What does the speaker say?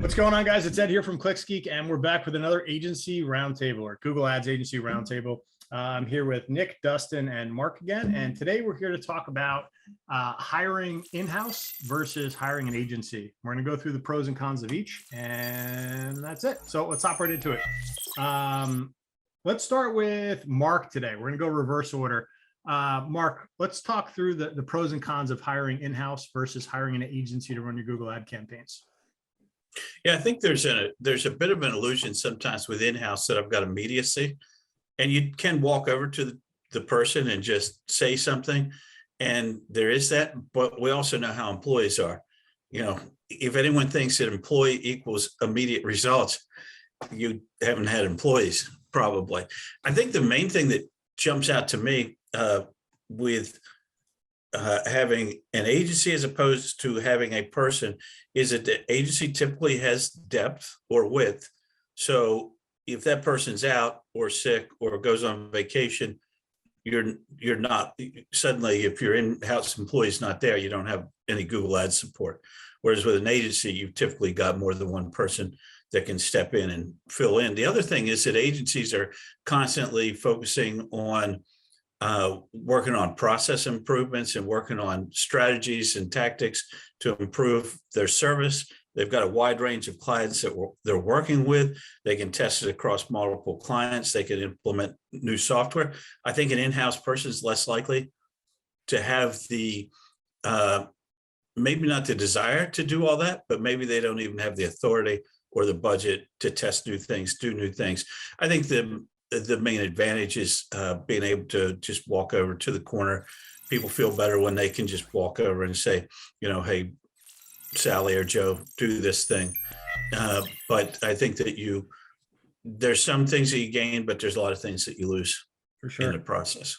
What's going on, guys? It's Ed here from Geek, and we're back with another agency roundtable, or Google Ads agency roundtable. I'm here with Nick, Dustin, and Mark again, and today we're here to talk about hiring in-house versus hiring an agency. We're going to go through the pros and cons of each, and that's it. So let's hop right into it. Let's start with Mark today. We're going to go reverse order. Mark, let's talk through the pros and cons of hiring in-house versus hiring an agency to run your Google ad campaigns. Yeah, I think there's a bit of an illusion sometimes with in-house that I've got immediacy, and you can walk over to the person and just say something, and there is that. But we also know how employees are. You know, if anyone thinks that employee equals immediate results, you haven't had employees probably. I think the main thing that jumps out to me with having an agency as opposed to having a person is that the agency typically has depth or width. So if that person's out or sick or goes on vacation, you're not suddenly, if your in-house employee is not there, you don't have any Google Ads support. Whereas with an agency, you've typically got more than one person that can step in and fill in. The other thing is that agencies are constantly focusing on working on process improvements and working on strategies and tactics to improve their service. They've got a wide range of clients that they're working with. They can test it across multiple clients. They can implement new software. I think an in-house person is less likely to have the, maybe not the desire to do all that, but maybe they don't even have the authority or the budget to test new things, do new things. I think the main advantage is being able to just walk over to the corner. People feel better when they can just walk over and say, you know, hey, Sally or Joe, do this thing. But I think that there's some things that you gain, but there's a lot of things that you lose for sure in the process.